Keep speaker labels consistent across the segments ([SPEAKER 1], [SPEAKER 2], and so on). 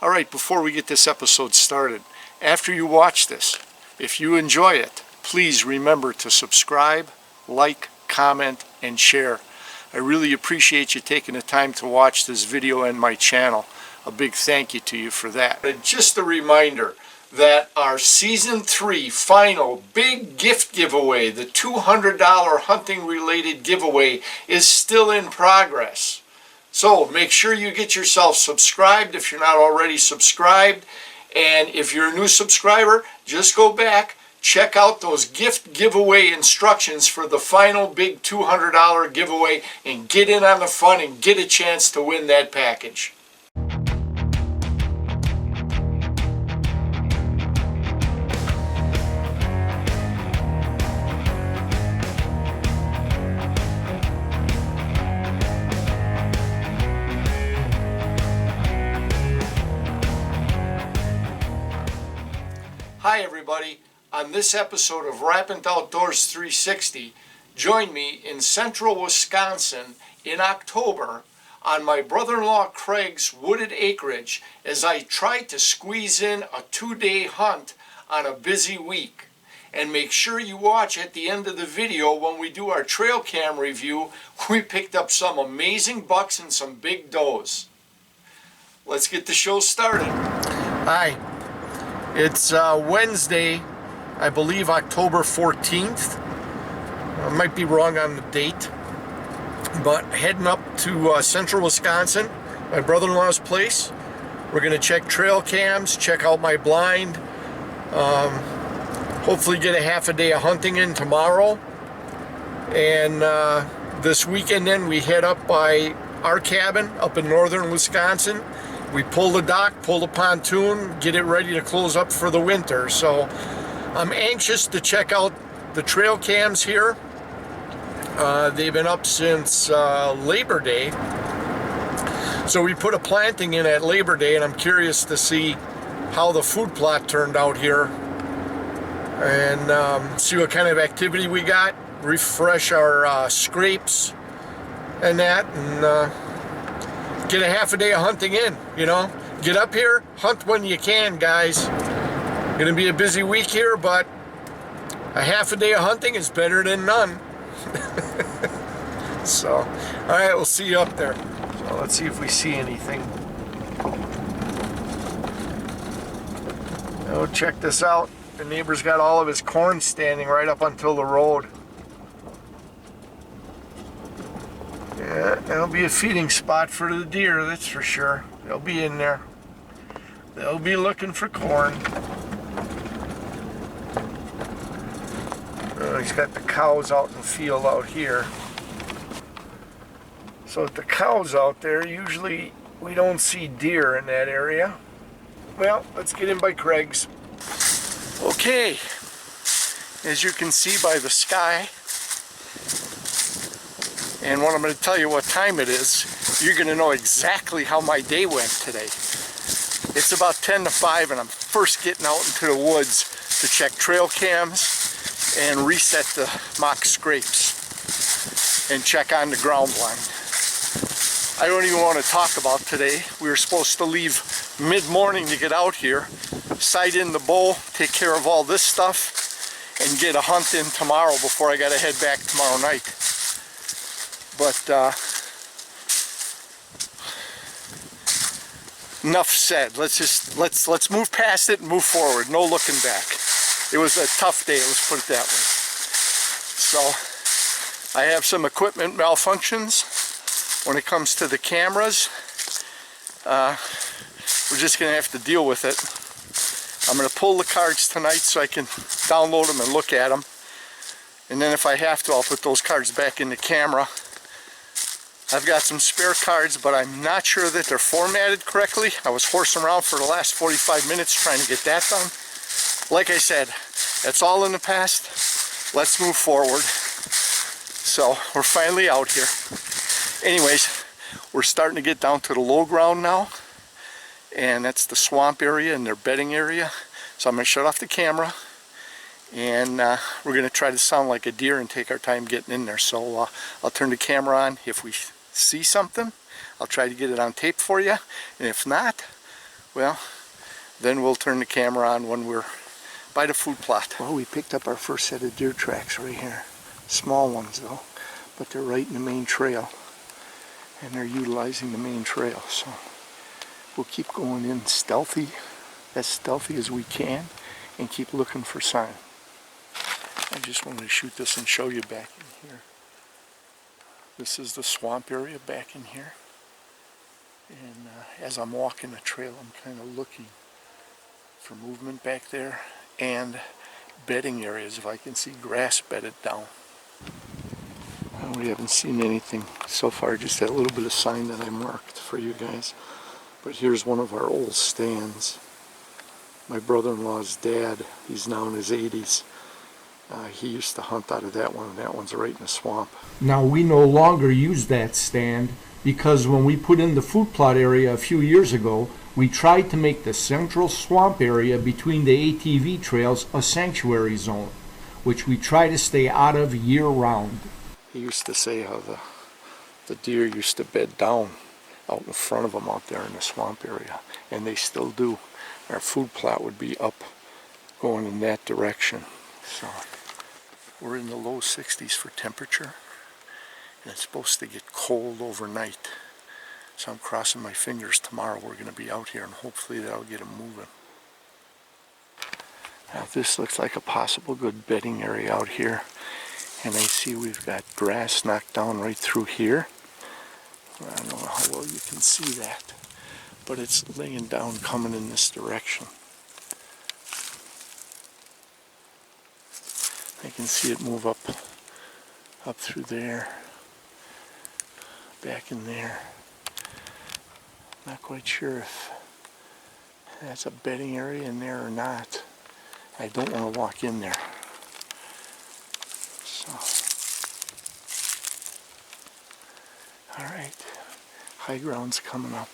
[SPEAKER 1] Alright, before we get this episode started, after you watch this, if you enjoy it, please remember to subscribe, like, comment, and share. I really appreciate you taking the time to watch this video and my channel. A big thank you to you for that. And just a reminder that our Season 3 final big gift giveaway, the $200 hunting related giveaway, is still in progress. So make sure you get yourself subscribed if you're not already subscribed. And if you're a new subscriber, just go back, check out those gift giveaway instructions for the final big $200 giveaway and get in on the fun and get a chance to win that package. Hi everybody, on this episode of Rappin' Outdoors 360, join me in central Wisconsin in October on my brother-in-law Craig's wooded acreage as I try to squeeze in a 2-day hunt on a busy week. And make sure you watch at the end of the video when we do our trail cam review. We picked up some amazing bucks and some big does. Let's get the show started. Hi. It's Wednesday, I believe October 14th. I might be wrong on the date. But heading up to central Wisconsin, my brother-in-law's place. We're going to check trail cams, check out my blind. Hopefully get a half a day of hunting in tomorrow. And this weekend then we head up by our cabin up in northern Wisconsin. We pull the dock, pull the pontoon, get it ready to close up for the winter. So I'm anxious to check out the trail cams here. They've been up since Labor Day. So we put a planting in at Labor Day, and I'm curious to see how the food plot turned out here and see what kind of activity we got, refresh our scrapes and that, and get a half a day of hunting in, you know. Get up here, hunt when you can, guys. Gonna be a busy week here, but a half a day of hunting is better than none. So, alright, we'll see you up there. So let's see if we see anything. Oh, check this out. The neighbor's got all of his corn standing right up until the road. Yeah, that'll be a feeding spot for the deer, that's for sure. They'll be in there. They'll be looking for corn. He's got the cows out in the field out here. So with the cows out there, usually we don't see deer in that area. Well, let's get in by Craig's. Okay, as you can see by the sky, and when I'm going to tell you what time it is, you're going to know exactly how my day went today. It's about 10 to 5 and I'm first getting out into the woods to check trail cams and reset the mock scrapes and check on the ground blind. I don't even want to talk about today. We were supposed to leave mid-morning to get out here, sight in the bow, take care of all this stuff, and get a hunt in tomorrow before I got to head back tomorrow night. But enough said. Let's move past it and move forward. No looking back. It was a tough day, let's put it that way. So I have some equipment malfunctions when it comes to the cameras. We're just gonna have to deal with it. I'm gonna pull the cards tonight so I can download them and look at them. And then if I have to, I'll put those cards back in the camera. I've got some spare cards, but I'm not sure that they're formatted correctly. I was horsing around for the last 45 minutes trying to get that done. Like I said, that's all in the past. Let's move forward. So we're finally out here. Anyways, we're starting to get down to the low ground now, and that's the swamp area and their bedding area. So I'm going to shut off the camera, and we're going to try to sound like a deer and take our time getting in there. So I'll turn the camera on. If we see something, I'll try to get it on tape for you, and if not, Well, then we'll turn the camera on when we're by the food plot. Well, we picked up our first set of deer tracks right here. Small ones though, but they're right in the main trail. And they're utilizing the main trail, so we'll keep going in stealthy, as stealthy as we can, and keep looking for sign. I just wanted to shoot this and show you back in here. This is the swamp area back in here. And as I'm walking the trail, I'm kind of looking for movement back there and bedding areas, if I can see grass bedded down. We haven't seen anything so far, just that little bit of sign that I marked for you guys. But here's one of our old stands. My brother-in-law's dad, he's now in his 80s. He used to hunt out of that one, and that one's right in the swamp. Now we no longer use that stand because when we put in the food plot area a few years ago, we tried to make the central swamp area between the ATV trails a sanctuary zone, which we try to stay out of year-round. He used to say how the deer used to bed down out in front of them out there in the swamp area, and they still do. Our food plot would be up going in that direction. So we're in the low 60s for temperature, and it's supposed to get cold overnight. So I'm crossing my fingers tomorrow we're going to be out here, and hopefully that'll get them moving. Now this looks like a possible good bedding area out here. And I see we've got grass knocked down right through here. I don't know how well you can see that, but it's laying down coming in this direction. I can see it move up through there, back in there. Not quite sure if that's a bedding area in there or not. I don't want to walk in there. Alright, high ground's coming up.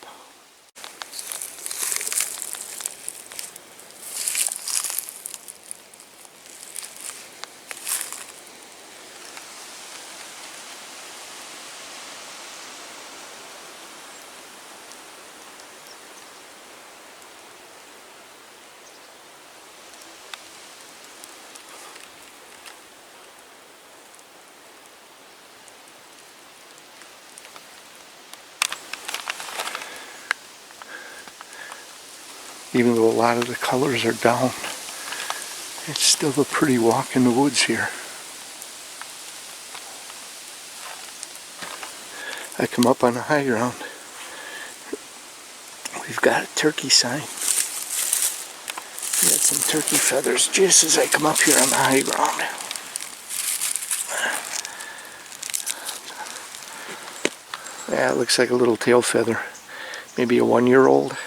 [SPEAKER 1] Even though a lot of the colors are down, it's still a pretty walk in the woods here. I come up on the high ground. We've got a turkey sign. We got some turkey feathers just as I come up here on the high ground. Yeah, it looks like a little tail feather. Maybe a 1-year-old.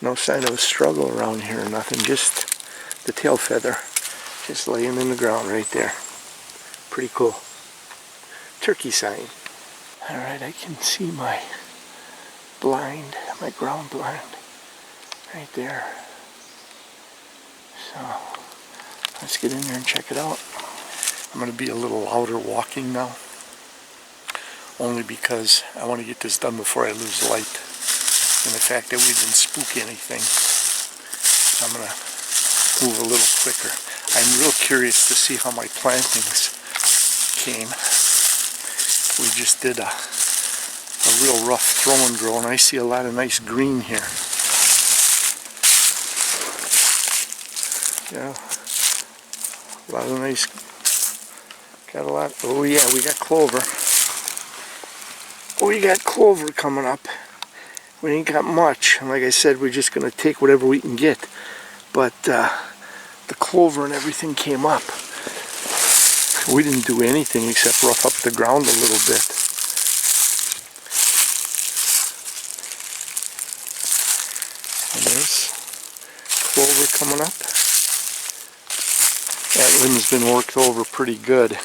[SPEAKER 1] No sign of a struggle around here or nothing, just the tail feather just laying in the ground right there. Pretty cool. Turkey sign. Alright, I can see my blind, my ground blind right there. So let's get in there and check it out. I'm going to be a little louder walking now, only because I want to get this done before I lose light. And the fact that we didn't spook anything, I'm going to move a little quicker. I'm real curious to see how my plantings came. We just did a real rough throw and grow, and I see a lot of nice green here. Yeah, a lot of nice, got a lot, oh yeah, we got clover. We got clover coming up. We ain't got much, and like I said, we're just going to take whatever we can get. But the clover and everything came up. We didn't do anything except rough up the ground a little bit. And there's clover coming up. That limb's been worked over pretty good,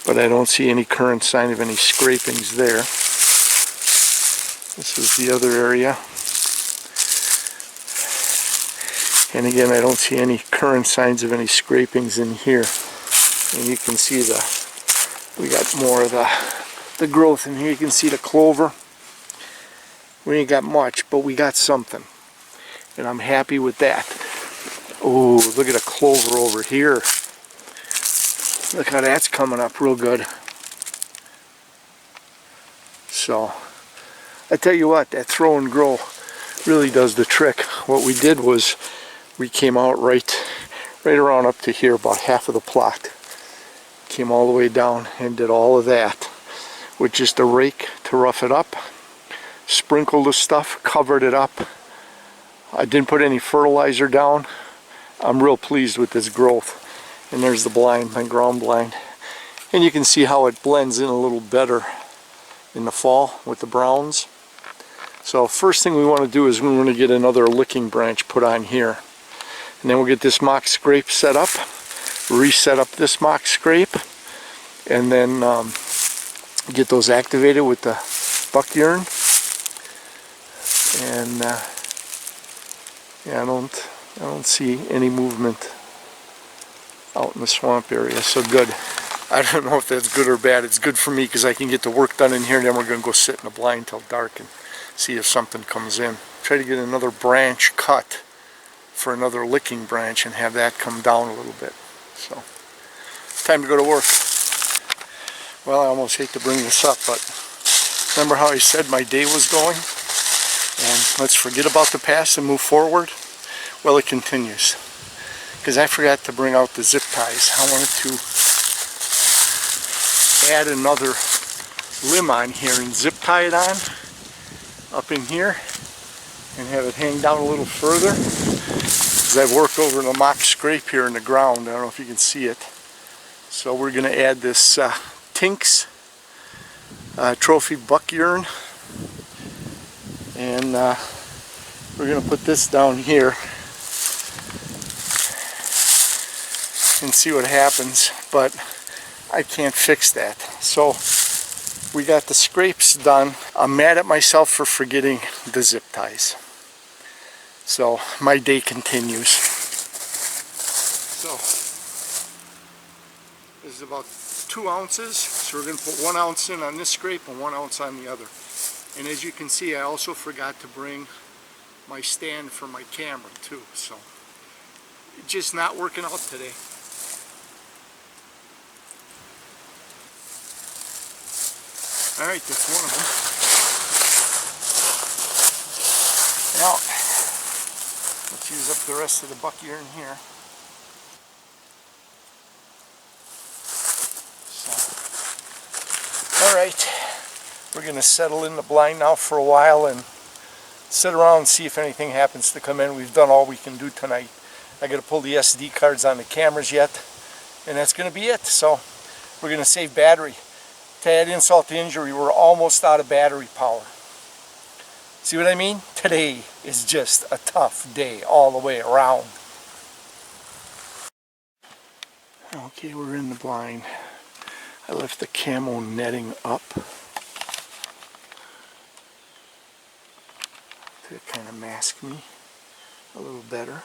[SPEAKER 1] but I don't see any current sign of any scrapings there. This is the other area. And again, I don't see any current signs of any scrapings in here. And you can see we got more of the growth in here. You can see the clover. We ain't got much, but we got something. And I'm happy with that. Oh, look at a clover over here. Look how that's coming up real good. So, I tell you what, that throw and grow really does the trick. What we did was we came out right around up to here, about half of the plot. Came all the way down and did all of that with just a rake to rough it up. Sprinkled the stuff, covered it up. I didn't put any fertilizer down. I'm real pleased with this growth. And there's the blind, my ground blind. And you can see how it blends in a little better in the fall with the browns. So first thing we want to do is we want to get another licking branch put on here. And then we'll get this mock scrape set up, reset up this mock scrape, and then get those activated with the buck urine. And yeah, I don't see any movement out in the swamp area, so good. I don't know if that's good or bad. It's good for me because I can get the work done in here, and then we're going to go sit in the blind till dark and see if something comes in. Try to get another branch cut for another licking branch and have that come down a little bit. So, it's time to go to work. Well, I almost hate to bring this up, but remember how I said my day was going? And let's forget about the past and move forward? Well, it continues. Because I forgot to bring out the zip ties. I wanted to add another limb on here and zip tie it on up in here and have it hang down a little further. Because I've worked over the mock scrape here in the ground. I don't know if you can see it. So we're going to add this Tinks trophy buck urine. And we're going to put this down here and see what happens, but I can't fix that. So we got the scrapes done. I'm mad at myself for forgetting the zip ties. So my day continues. So this is about 2 ounces. So we're going to put 1 ounce in on this scrape and 1 ounce on the other. And as you can see, I also forgot to bring my stand for my camera too. So it's just not working out today. Alright, that's one of them. Now, let's use up the rest of the buck urine here. So, alright, we're going to settle in the blind now for a while and sit around and see if anything happens to come in. We've done all we can do tonight. I got to pull the SD cards on the cameras yet, and that's going to be it. So, we're going to save battery. To add insult to injury, we're almost out of battery power. See what I mean? Today is just a tough day all the way around. Okay, we're in the blind. I left the camo netting up to kind of mask me a little better.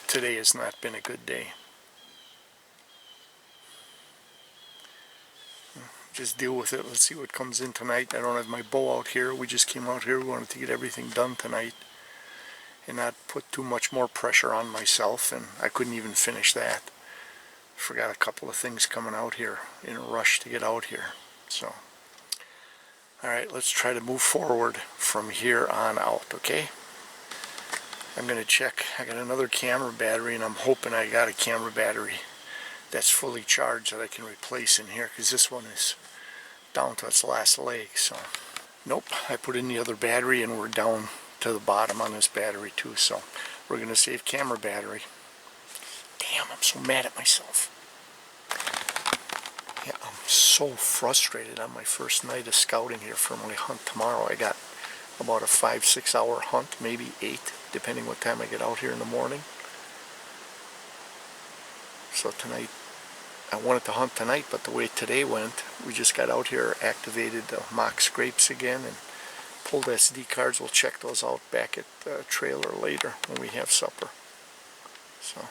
[SPEAKER 1] Today has not been a good day. Just deal with it. Let's see what comes in tonight. I don't have my bow out here. We just came out here. We wanted to get everything done tonight and not put too much more pressure on myself, and I couldn't even finish that. Forgot a couple of things coming out here in a rush to get out here. So, alright, let's try to move forward from here on out, okay? I'm going to check. I got another camera battery, and I'm hoping I got a camera battery that's fully charged that I can replace in here, because this one is down to its last leg. So nope, I put in the other battery and we're down to the bottom on this battery too, so we're going to save camera battery. Damn, I'm so mad at myself. Yeah, I'm so frustrated on my first night of scouting here for my hunt tomorrow. I got about a 5-6 hour hunt, maybe 8, depending what time I get out here in the morning. So tonight, I wanted to hunt tonight, but the way today went, we just got out here, activated the mock scrapes again, and pulled SD cards. We'll check those out back at the trailer later when we have supper. So,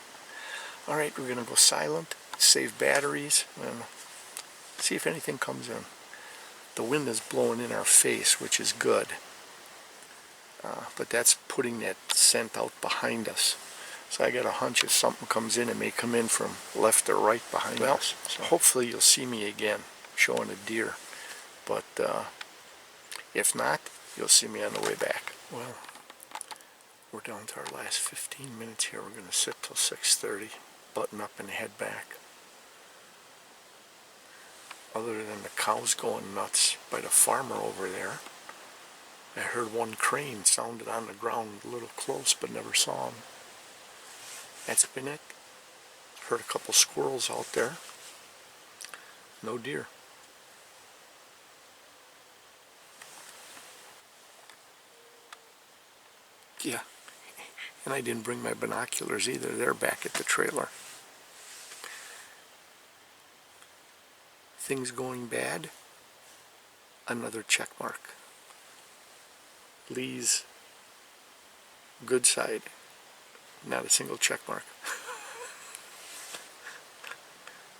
[SPEAKER 1] alright, we're going to go silent, save batteries, and see if anything comes in. The wind is blowing in our face, which is good. but that's putting that scent out behind us. So I got a hunch if something comes in, it may come in from left or right behind us. So hopefully you'll see me again showing a deer, but if not, you'll see me on the way back. Well, we're down to our last 15 minutes here. We're going to sit till 6:30, button up and head back. Other than the cows going nuts by the farmer over there, I heard one crane sounded on the ground a little close, but never saw him. That's been it. Heard a couple squirrels out there. No deer. Yeah, and I didn't bring my binoculars either. They're back at the trailer. Things going bad? Another check mark. Lee's good side. Not a single check mark.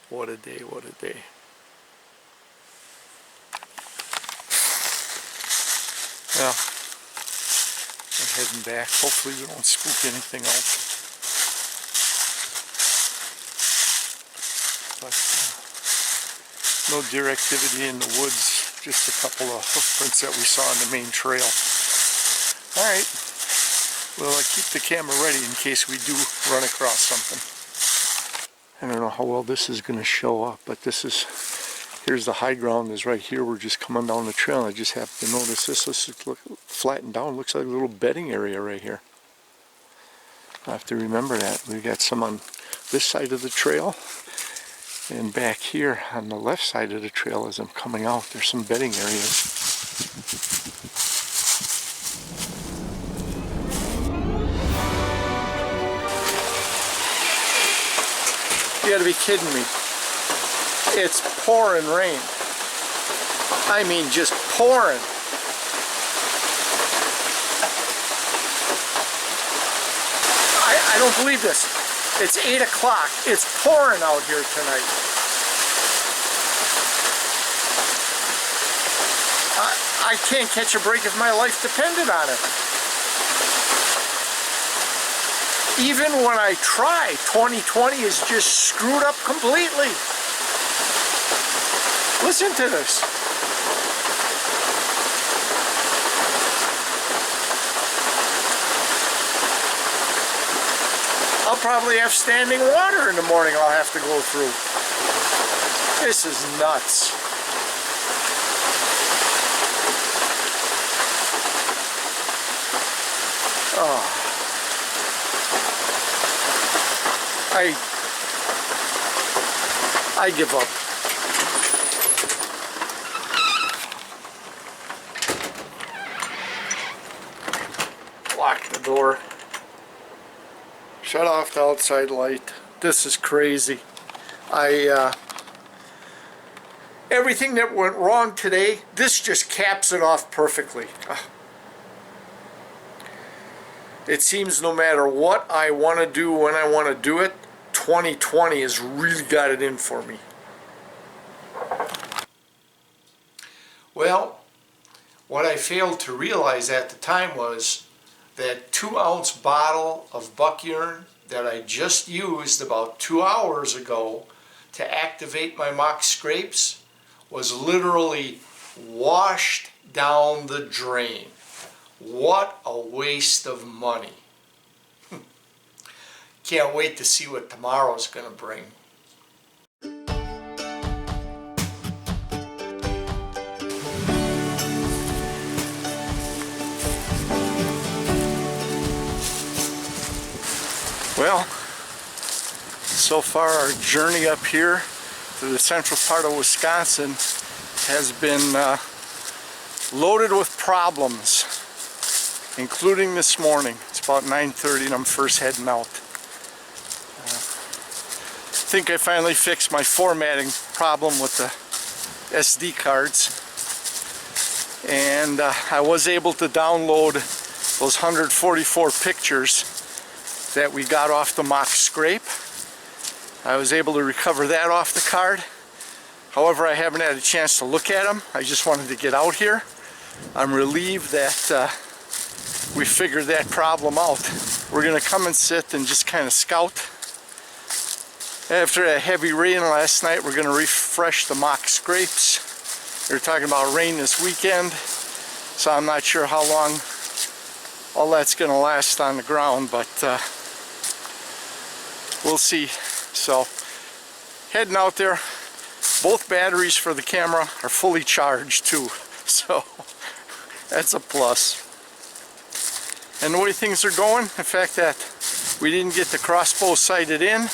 [SPEAKER 1] What a day, what a day. Well, I'm heading back. Hopefully we don't spook anything else. But no deer activity in the woods. Just a couple of footprints that we saw on the main trail. Alright. Well, I keep the camera ready in case we do run across something. I don't know how well this is going to show up, but this is, here's the high ground is right here. We're just coming down the trail. I just happened to notice this. Let's look flattened down. Looks like a little bedding area right here. I have to remember that. We got some on this side of the trail, and back here on the left side of the trail as I'm coming out, there's some bedding areas. You gotta be kidding me. It's pouring rain. I mean, just pouring. I don't believe this. It's 8 o'clock. It's pouring out here tonight. I can't catch a break if my life depended on it. Even when I try, 2020 is just screwed up completely. Listen to this. I'll probably have standing water in the morning I'll have to go through. This is nuts. Oh. I give up. Lock the door. Shut off the outside light. This is crazy. Everything that went wrong today, this just caps it off perfectly. It seems no matter what I want to do when I want to do it, 2020 has really got it in for me. Well, what I failed to realize at the time was that 2-ounce bottle of buck urine that I just used about 2 hours ago to activate my mock scrapes was literally washed down the drain. What a waste of money. Can't wait to see what tomorrow's going to bring. Well, so far our journey up here to the central part of Wisconsin has been loaded with problems, including this morning. It's about 9:30 and I'm first heading out. I think I finally fixed my formatting problem with the SD cards, and I was able to download those 144 pictures that we got off the mock scrape. I was able to recover that off the card. However, I haven't had a chance to look at them. I just wanted to get out here. I'm relieved that we figured that problem out. We're gonna come and sit and just kind of scout. After a heavy rain last night, we're gonna refresh the mock scrapes. They're talking about rain this weekend, so I'm not sure how long all that's gonna last on the ground, but we'll see. So heading out there. Both batteries for the camera are fully charged too, so that's a plus. And the way things are going, the fact that we didn't get the crossbow sighted in,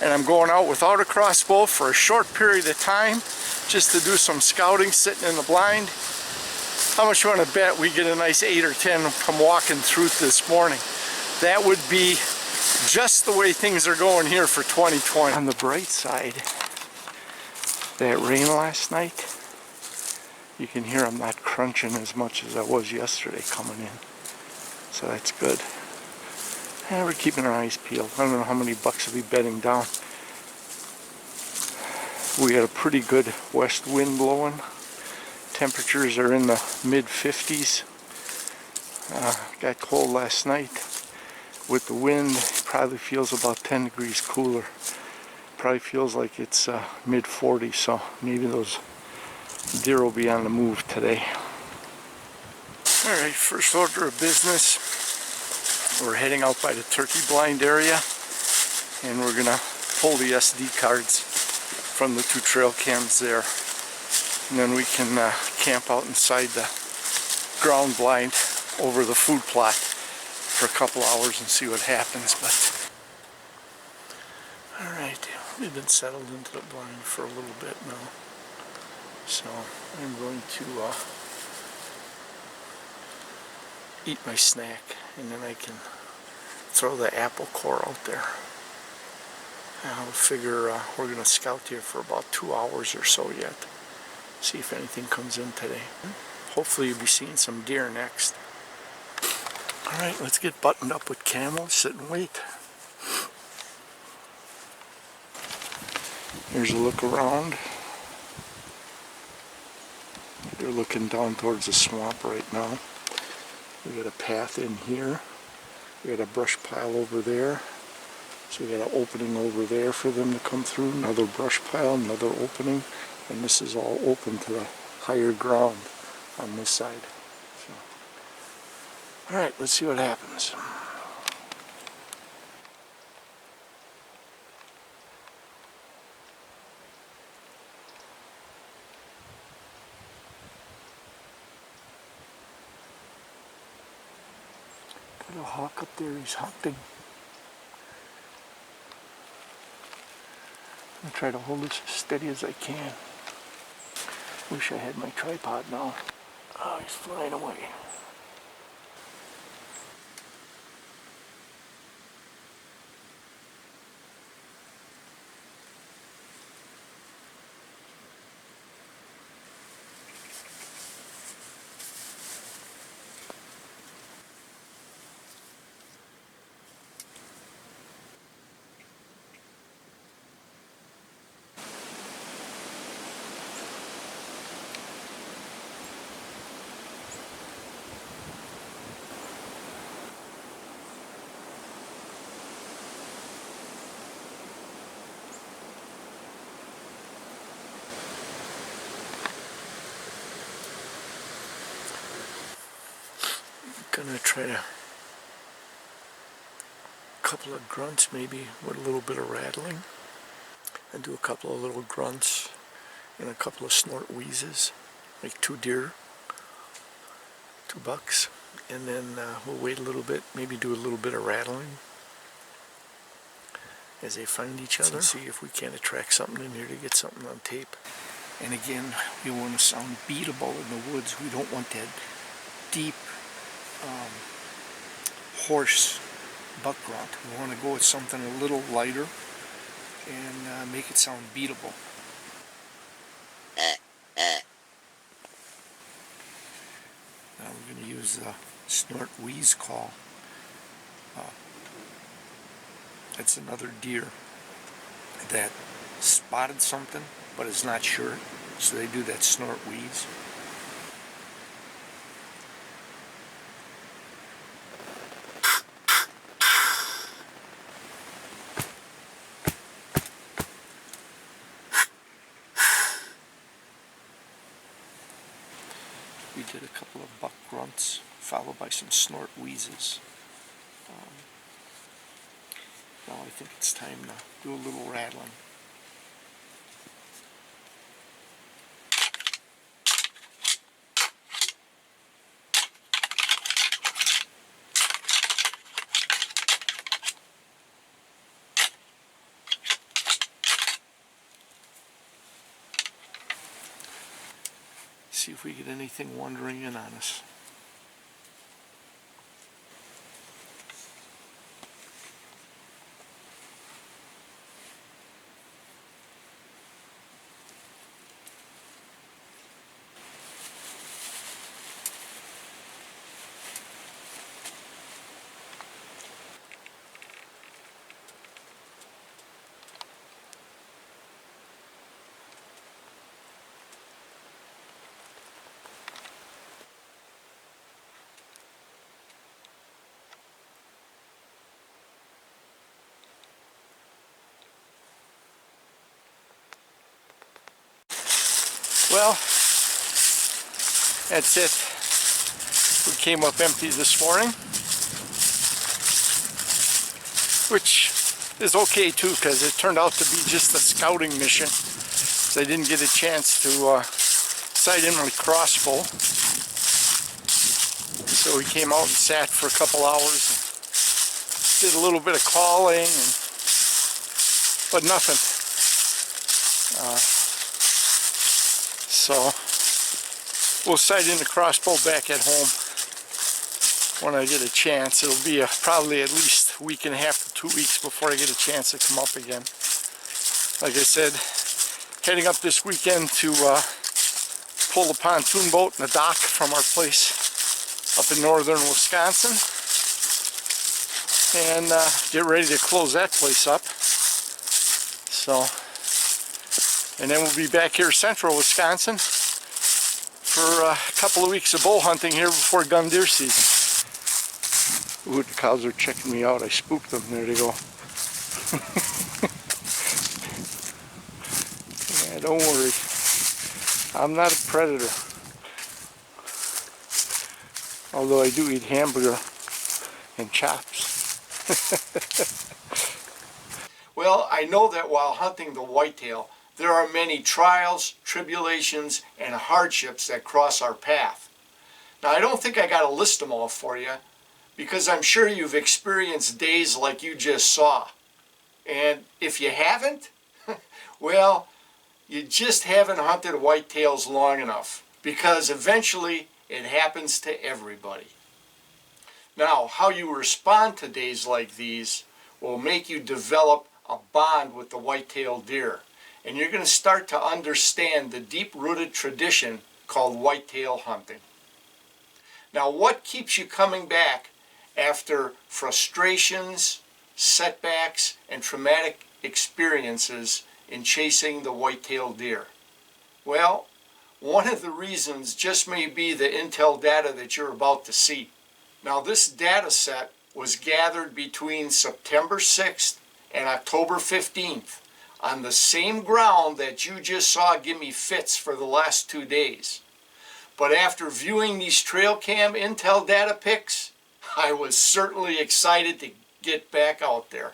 [SPEAKER 1] and I'm going out without a crossbow for a short period of time just to do some scouting sitting in the blind. How much you want to bet we get a nice 8 or 10 come walking through this morning? That would be just the way things are going here for 2020. On the bright side, that rain last night, you can hear I'm not crunching as much as I was yesterday coming in. So that's good. And we're keeping our eyes peeled. I don't know how many bucks will be bedding down. We had a pretty good west wind blowing. Temperatures are in the mid 50s. Got cold last night. With the wind, it probably feels about 10 degrees cooler. Probably feels like it's mid 40s, so maybe those deer will be on the move today. Alright, first order of business. We're heading out by the turkey blind area, and we're gonna pull the SD cards from the 2 trail cams there. And then we can camp out inside the ground blind over the food plot for a couple hours and see what happens. But alright, we've been settled into the blind for a little bit now. So I'm going to eat my snack, and then I can throw the apple core out there. I'll figure we're going to scout here for about 2 hours or so yet. See if anything comes in today. Hopefully you'll be seeing some deer next. Alright, let's get buttoned up with camo, sit and wait. Here's a look around. You're looking down towards the swamp right now. We got a path in here. We got a brush pile over there. So we got an opening over there for them to come through. Another brush pile, another opening. And this is all open to the higher ground on this side. So, alright, let's see what happens. Got a hawk up there, he's hunting. I'm gonna try to hold this as steady as I can. Wish I had my tripod now. Oh, he's flying away. Gonna try a couple of grunts, maybe with a little bit of rattling, and do a couple of little grunts and a couple of snort wheezes, like 2 deer, 2 bucks, and then we'll wait a little bit, maybe do a little bit of rattling as they find each other, see if we can't attract something in here to get something on tape. And again, we want to sound beatable in the woods. We don't want that deep hoarse buck grunt. We want to go with something a little lighter and make it sound beatable. Now we're going to use the snort wheeze call. That's another deer that spotted something but is not sure, so they do that snort wheeze. Get a couple of buck grunts, followed by some snort wheezes. Now I think it's time to do a little rattling. See if we get anything wandering in on us. Well, that's it. We came up empty this morning, which is okay too, because it turned out to be just a scouting mission. So I didn't get a chance to sight in my crossbow. So we came out and sat for a couple hours and did a little bit of calling, but nothing. So we'll sight in the crossbow back at home when I get a chance. It'll be probably at least a week and a half to 2 weeks before I get a chance to come up again. Like I said, heading up this weekend to pull the pontoon boat in the dock from our place up in northern Wisconsin and get ready to close that place up. So, and then we'll be back here central Wisconsin for a couple of weeks of bow hunting here before gun deer season. Ooh, the cows are checking me out. I spooked them. There they go. Yeah, don't worry. I'm not a predator. Although I do eat hamburger and chops. Well, I know that while hunting the whitetail, there are many trials, tribulations, and hardships that cross our path. Now, I don't think I got to list them all for you, because I'm sure you've experienced days like you just saw. And if you haven't, well, you just haven't hunted whitetails long enough, because eventually it happens to everybody. Now, how you respond to days like these will make you develop a bond with the white-tailed deer. And you're going to start to understand the deep-rooted tradition called whitetail hunting. Now, what keeps you coming back after frustrations, setbacks, and traumatic experiences in chasing the white-tailed deer? Well, one of the reasons just may be the intel data that you're about to see. Now, this data set was gathered between September 6th and October 15th. On the same ground that you just saw give me fits for the last 2 days. But after viewing these trail cam intel data pics, I was certainly excited to get back out there.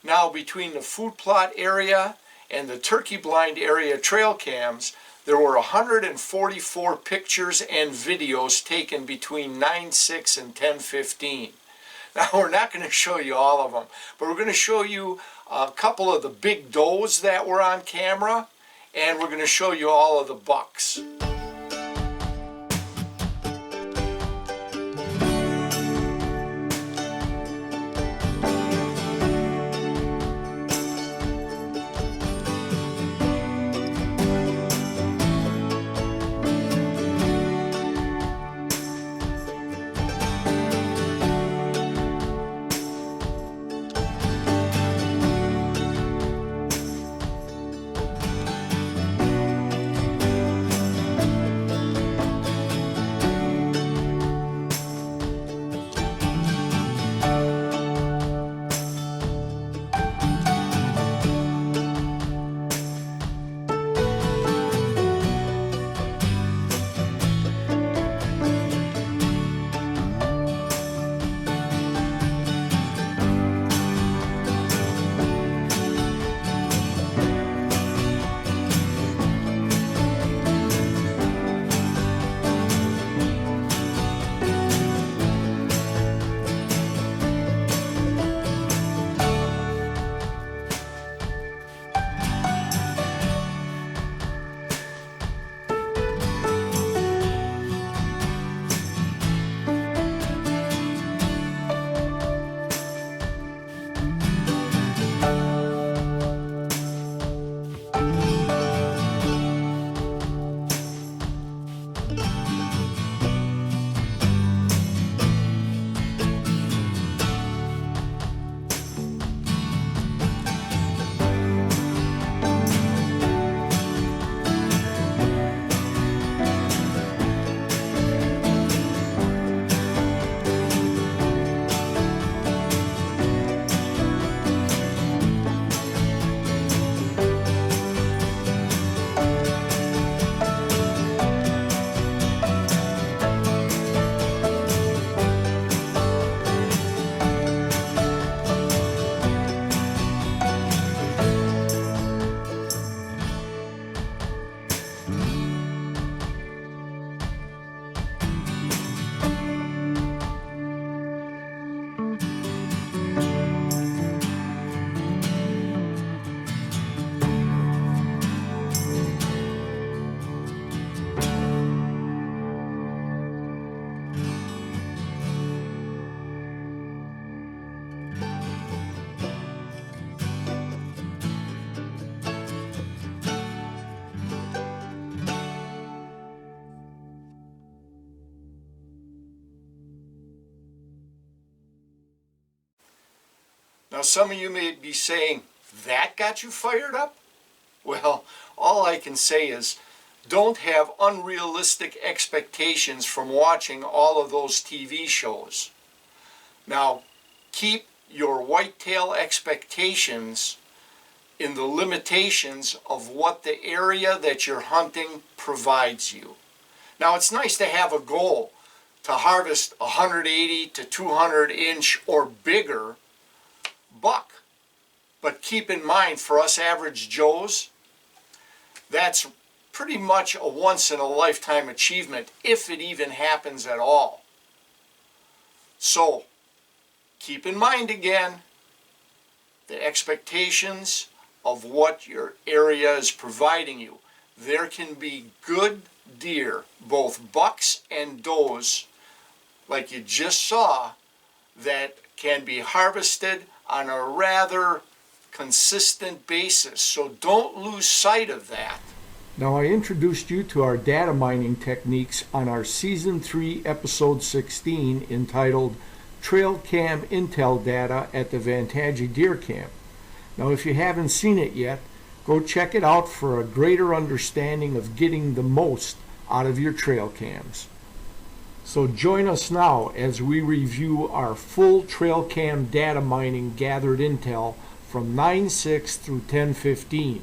[SPEAKER 1] Now, between the food plot area and the turkey blind area trail cams, there were 144 pictures and videos taken between 9/6 and 10/15. Now, we're not going to show you all of them, but we're going to show you a couple of the big does that were on camera, and we're going to show you all of the bucks. Now some of you may be saying, that got you fired up? Well, all I can say is, don't have unrealistic expectations from watching all of those TV shows. Now, keep your whitetail expectations in the limitations of what the area that you're hunting provides you. Now, it's nice to have a goal to harvest 180 to 200 inch or bigger buck. But keep in mind, for us average Joes, that's pretty much a once-in-a-lifetime achievement, if it even happens at all. So, keep in mind again, the expectations of what your area is providing you. There can be good deer, both bucks and does, like you just saw, that can be harvested on a rather consistent basis. So don't lose sight of that.
[SPEAKER 2] Now, I introduced you to our data mining techniques on our Season 3, Episode 16, entitled Trail Cam Intel Data at the Vantaggio Deer Camp. Now, if you haven't seen it yet, go check it out for a greater understanding of getting the most out of your trail cams. So join us now as we review our full trail cam data mining gathered intel from 9/6 through 10/15.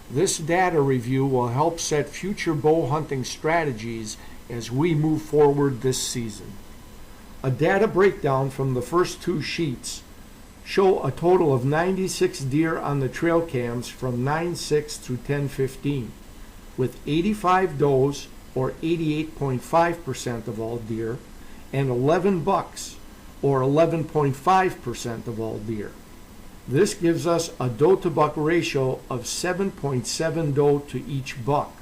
[SPEAKER 2] This data review will help set future bow hunting strategies as we move forward this season. A data breakdown from the first two sheets show a total of 96 deer on the trail cams from 9/6 through 10/15, with 85 does, or 88.5% of all deer, and 11 bucks, or 11.5% of all deer. This gives us a doe to buck ratio of 7.7 doe to each buck.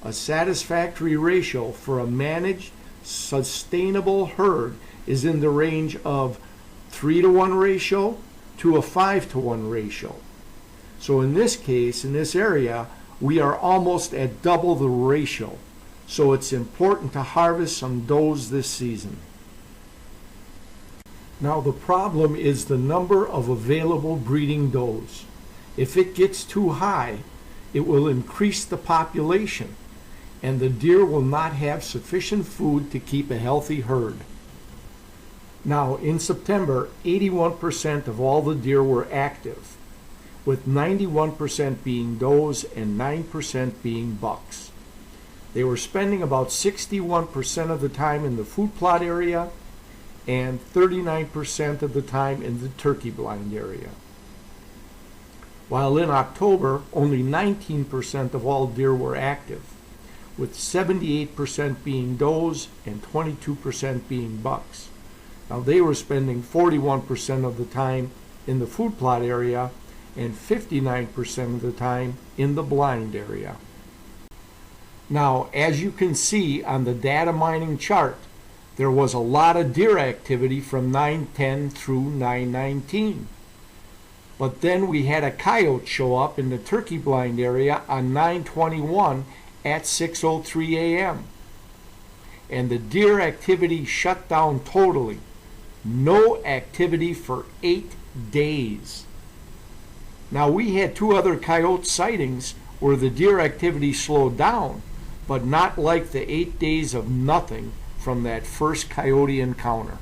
[SPEAKER 2] A satisfactory ratio for a managed, sustainable herd is in the range of 3-to-1 ratio to a 5-to-1 ratio. So in this case, in this area, we are almost at double the ratio. So it's important to harvest some does this season. Now the problem is the number of available breeding does. If it gets too high, it will increase the population, and the deer will not have sufficient food to keep a healthy herd. Now in September, 81% of all the deer were active, with 91% being does and 9% being bucks. They were spending about 61% of the time in the food plot area and 39% of the time in the turkey blind area. While in October, only 19% of all deer were active, with 78% being does and 22% being bucks. Now they were spending 41% of the time in the food plot area and 59% of the time in the blind area. Now, as you can see on the data mining chart, there was a lot of deer activity from 9/10 through 9/19. But then we had a coyote show up in the turkey blind area on 9/21 at 6:03 a.m. And the deer activity shut down totally. No activity for 8 days. Now we had 2 other coyote sightings where the deer activity slowed down, but not like the 8 days of nothing from that first coyote encounter.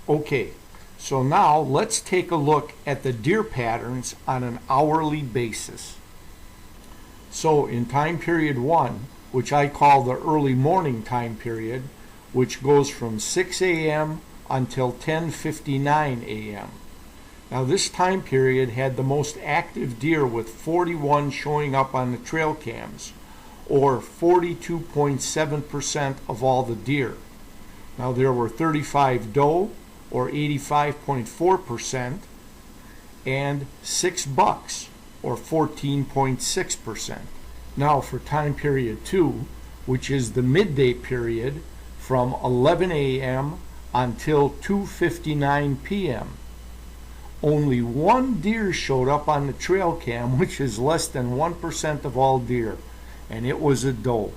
[SPEAKER 2] Okay, so now let's take a look at the deer patterns on an hourly basis. So in time period 1, which I call the early morning time period, which goes from 6 a.m. until 10:59 a.m. Now this time period had the most active deer, with 41 showing up on the trail cams, or 42.7% of all the deer. Now there were 35 doe, or 85.4%, and 6 bucks, or 14.6%. Now for time period 2, which is the midday period from 11 a.m. until 2:59 p.m. Only 1 deer showed up on the trail cam, which is less than 1% of all deer, and it was a doe.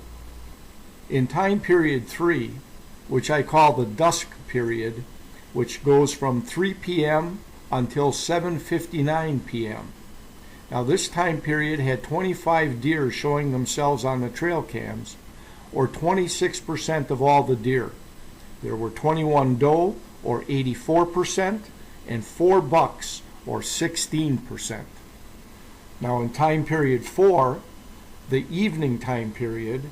[SPEAKER 2] In time period 3, which I call the dusk period, which goes from 3 p.m. until 7:59 p.m. Now this time period had 25 deer showing themselves on the trail cams, or 26% of all the deer. There were 21 doe, or 84%, and 4 bucks, or 16%. Now in time period 4, the evening time period,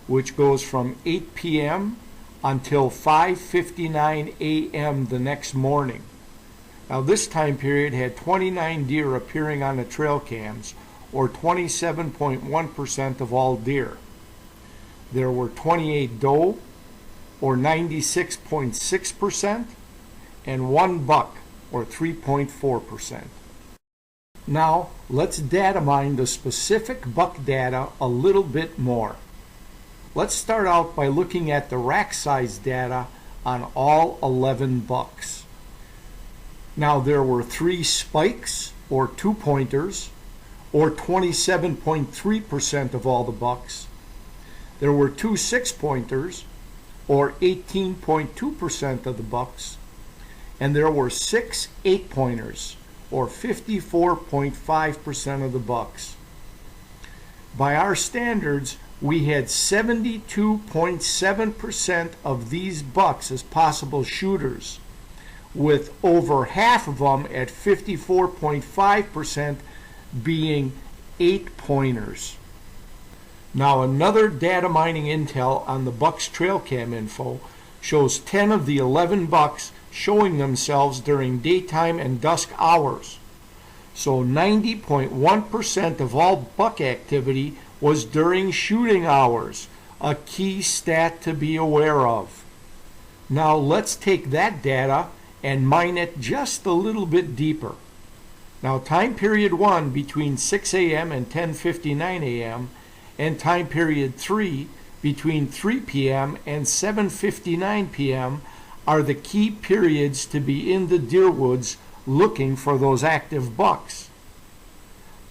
[SPEAKER 2] which goes from 8 p.m. until 5:59 a.m. the next morning. Now this time period had 29 deer appearing on the trail cams, or 27.1% of all deer. There were 28 doe, or 96.6%, and 1 buck, or 3.4%. Now let's data mine the specific buck data a little bit more. Let's start out by looking at the rack size data on all 11 bucks. Now there were 3 spikes, or 2-pointers, or 27.3% of all the bucks. There were 2 6-pointers, or 18.2% of the bucks. And there were 6 8-pointers, or 54.5% of the bucks. By our standards, we had 72.7% of these bucks as possible shooters, with over half of them at 54.5% being 8-pointers. Now another data mining intel on the bucks trail cam info shows 10 of the 11 bucks showing themselves during daytime and dusk hours. So 90.1% of all buck activity was during shooting hours, a key stat to be aware of. Now let's take that data and mine it just a little bit deeper. Now time period 1 between 6 a.m. and 10:59 a.m. and time period 3 between 3 p.m. and 7:59 p.m. are the key periods to be in the deer woods looking for those active bucks.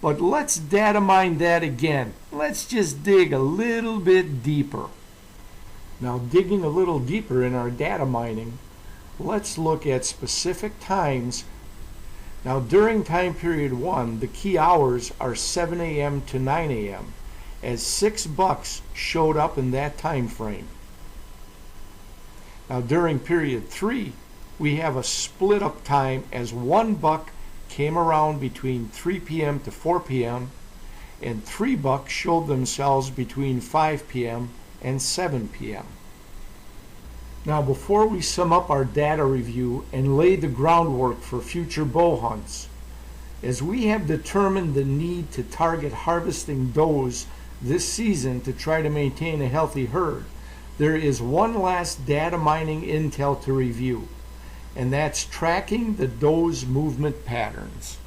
[SPEAKER 2] But let's data mine that again. Let's just dig a little bit deeper. Now digging a little deeper in our data mining, let's look at specific times. Now during time period 1, the key hours are 7 a.m. to 9 a.m. as 6 bucks showed up in that time frame. Now during period 3, we have a split up time as 1 buck came around between 3 p.m. to 4 p.m. and 3 bucks showed themselves between 5 p.m. and 7 p.m. Now before we sum up our data review and lay the groundwork for future bow hunts, as we have determined the need to target harvesting does this season to try to maintain a healthy herd, there is one last data mining intel to review, and that's tracking the doe's movement patterns.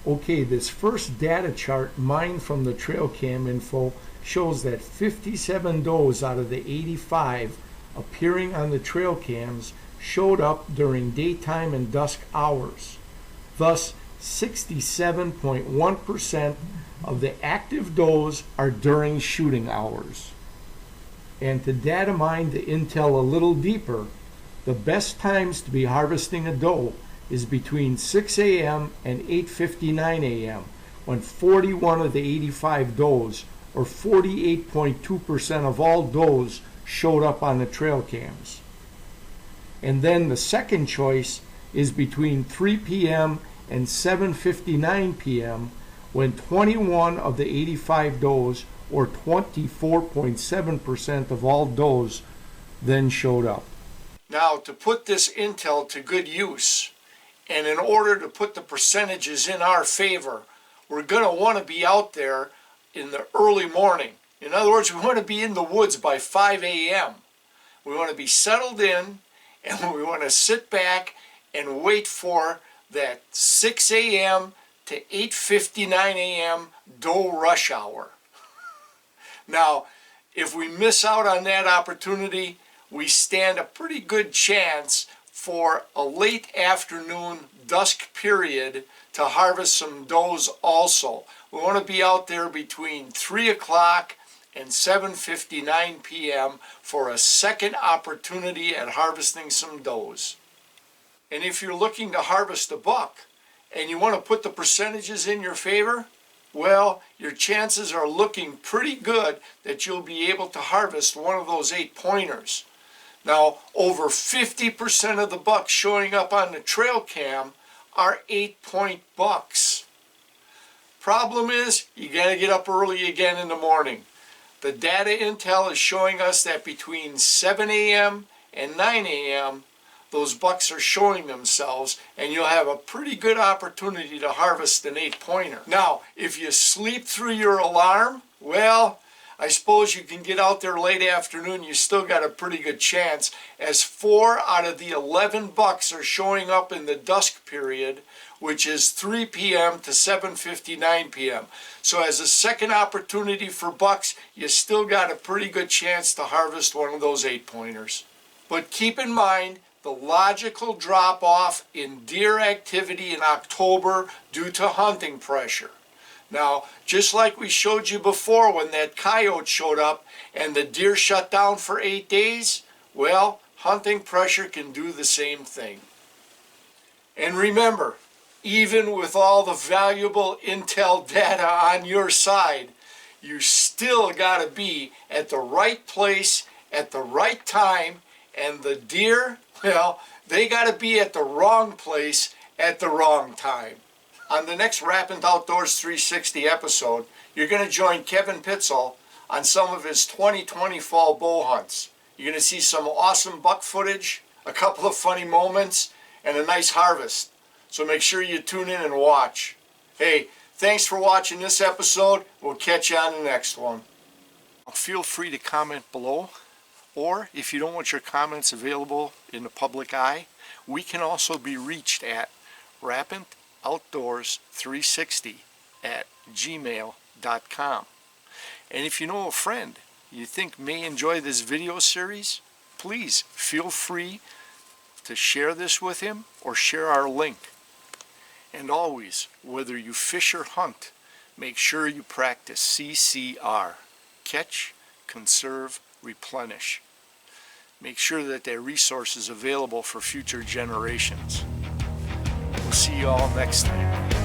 [SPEAKER 2] Okay, this first data chart mined from the trail cam info shows that 57 does out of the 85 appearing on the trail cams showed up during daytime and dusk hours. Thus, 67.1% of the active does are during shooting hours. And to data mine the intel a little deeper, the best times to be harvesting a doe is between 6 a.m. and 8:59 a.m. when 41 of the 85 does, or 48.2% of all does, showed up on the trail cams. And then the second choice is between 3 p.m. and 7:59 p.m. when 21 of the 85 does, or 24.7% of all does, then showed up.
[SPEAKER 1] Now, to put this intel to good use, and in order to put the percentages in our favor, we're going to want to be out there in the early morning. In other words, we want to be in the woods by 5 a.m. We want to be settled in, and we want to sit back and wait for that 6 a.m. to 8:59 a.m. doe rush hour. Now, if we miss out on that opportunity, we stand a pretty good chance for a late afternoon dusk period to harvest some does also. We want to be out there between 3 o'clock and 7:59 p.m. for a second opportunity at harvesting some does. And if you're looking to harvest a buck and you want to put the percentages in your favor, well, your chances are looking pretty good that you'll be able to harvest one of those 8-pointers. Now, over 50% of the bucks showing up on the trail cam are 8-point bucks. Problem is, you gotta get up early again in the morning. The data intel is showing us that between 7 a.m. and 9 a.m., those bucks are showing themselves, and you'll have a pretty good opportunity to harvest an 8-pointer. Now, if you sleep through your alarm, well, I suppose you can get out there late afternoon. You still got a pretty good chance, as 4 out of the 11 bucks are showing up in the dusk period, which is 3 p.m. to 7:59 p.m. So as a second opportunity for bucks, you still got a pretty good chance to harvest one of those 8-pointers. But keep in mind the logical drop-off in deer activity in October due to hunting pressure. Now, just like we showed you before when that coyote showed up and the deer shut down for 8 days, well, hunting pressure can do the same thing. And remember, even with all the valuable intel data on your side, you still got to be at the right place at the right time, and the deer, well, they got to be at the wrong place at the wrong time. On the next Rappin' Outdoors 360 episode, you're going to join Kevin Pitzel on some of his 2020 fall bow hunts. You're going to see some awesome buck footage, a couple of funny moments, and a nice harvest. So make sure you tune in and watch. Hey, thanks for watching this episode. We'll catch you on the next one. Feel free to comment below, or if you don't want your comments available in the public eye, we can also be reached at rapintoutdoors360@gmail.com. And if you know a friend you think may enjoy this video series, please feel free to share this with him or share our link. And always, whether you fish or hunt, make sure you practice CCR. Catch, conserve, replenish. Make sure that that resource is available for future generations. We'll see you all next time.